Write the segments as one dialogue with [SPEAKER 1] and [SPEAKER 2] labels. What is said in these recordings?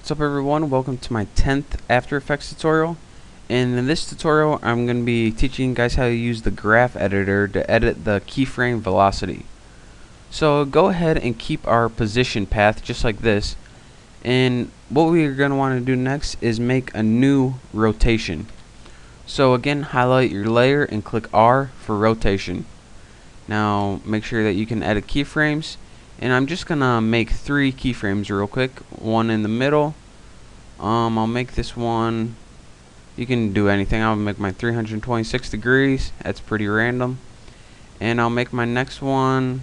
[SPEAKER 1] What's up everyone, welcome to my 10th After Effects tutorial. And in this tutorial I'm going to be teaching you guys how to use the graph editor to edit the keyframe velocity. So go ahead and keep our position path just like this, and what we're going to want to do next is make a new rotation. So again, highlight your layer and click R for rotation. Now make sure that you can edit keyframes. And I'm just gonna make 3 keyframes real quick. One in the middle. I'll make this one. You can do anything. I'll make my 326 degrees. That's pretty random. And I'll make my next one.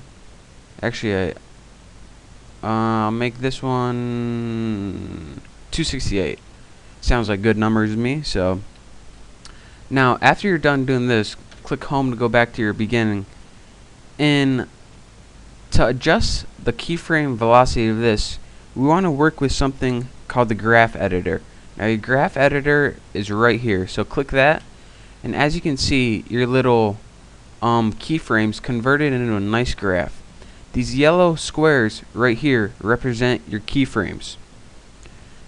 [SPEAKER 1] Actually, I'll make this one 268. Sounds like good numbers to me. So now, after you're done doing this, click Home to go back to your beginning. And to adjust the keyframe velocity of this, we want to work with something called the graph editor. Now your graph editor is right here, so click that, and as you can see, your little keyframes converted into a nice graph. These yellow squares right here represent your keyframes.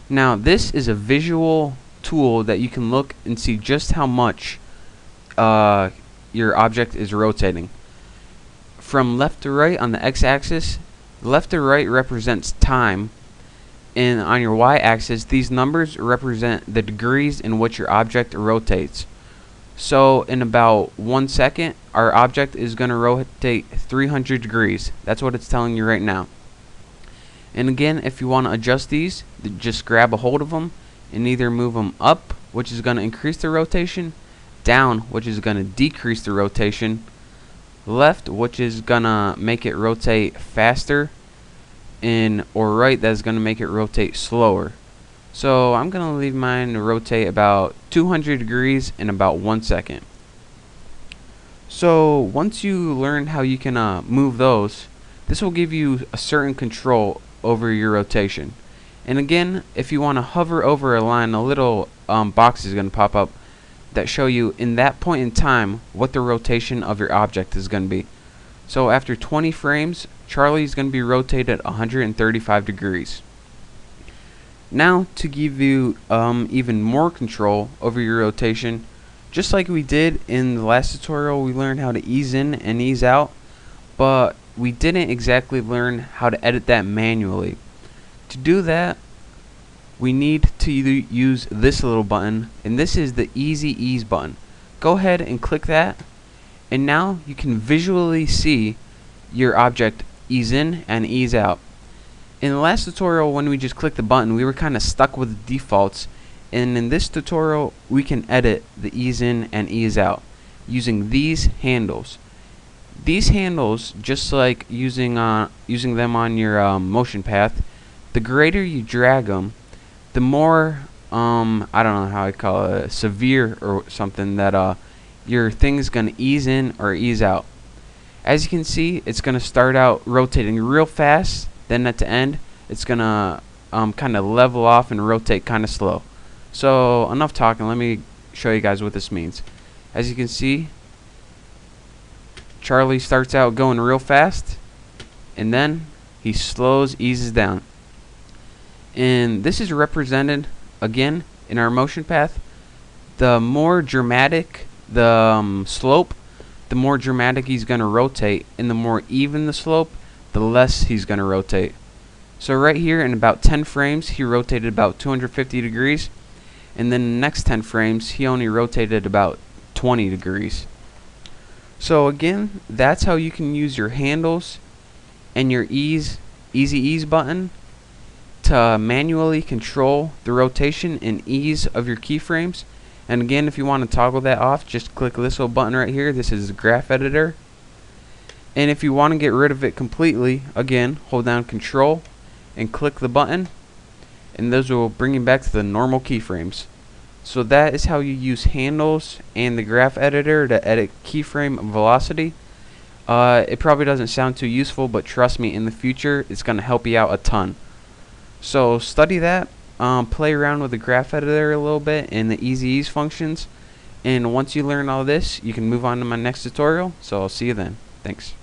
[SPEAKER 1] Now this is a visual tool that you can look and see just how much your object is rotating. From left to right on the x-axis, left to right represents time, and on your y-axis these numbers represent the degrees in which your object rotates. So in about 1 second our object is going to rotate 300 degrees. That's what it's telling you right now. And again, if you want to adjust these, just grab a hold of them and either move them up, which is going to increase the rotation, down, which is going to decrease the rotation, left, which is gonna make it rotate faster, or right, that's gonna make it rotate slower. So I'm gonna leave mine to rotate about 200 degrees in about 1 second. So once you learn how you can move those, this will give you a certain control over your rotation. And again, if you want to hover over a line, a little box is gonna pop up that show you in that point in time what the rotation of your object is going to be. So after 20 frames, Charlie is going to be rotated 135 degrees. Now to give you even more control over your rotation, just like we did in the last tutorial, we learned how to ease in and ease out, but we didn't exactly learn how to edit that manually. To do that, we need to use this little button, and this is the Easy Ease button. Go ahead and click that, and now you can visually see your object ease in and ease out. In the last tutorial, when we just clicked the button, we were kind of stuck with the defaults, and in this tutorial we can edit the ease in and ease out using these handles. These handles, just like using them on your motion path, the greater you drag them, the more I don't know how I call it, severe or something, that your thing is going to ease in or ease out. As you can see, it's going to start out rotating real fast, then at the end it's going to kind of level off and rotate kind of slow. So enough talking, let me show you guys what this means. As you can see, Charlie starts out going real fast, and then he eases down. And this is represented again in our motion path. The more dramatic the slope, the more dramatic he's going to rotate, and the more even the slope, the less he's going to rotate. So right here in about 10 frames he rotated about 250 degrees, and then the next 10 frames he only rotated about 20 degrees. So again, that's how you can use your handles and your Easy Ease button to manually control the rotation and ease of your keyframes. And again, if you want to toggle that off, just click this little button right here. This is the graph editor. And if you want to get rid of it completely, again, hold down Control and click the button, and those will bring you back to the normal keyframes. So that is how you use handles and the graph editor to edit keyframe velocity. It probably doesn't sound too useful, but trust me, in the future it's going to help you out a ton. So study that, play around with the graph editor a little bit and the Easy Ease functions, and once you learn all this, you can move on to my next tutorial. So I'll see you then. Thanks.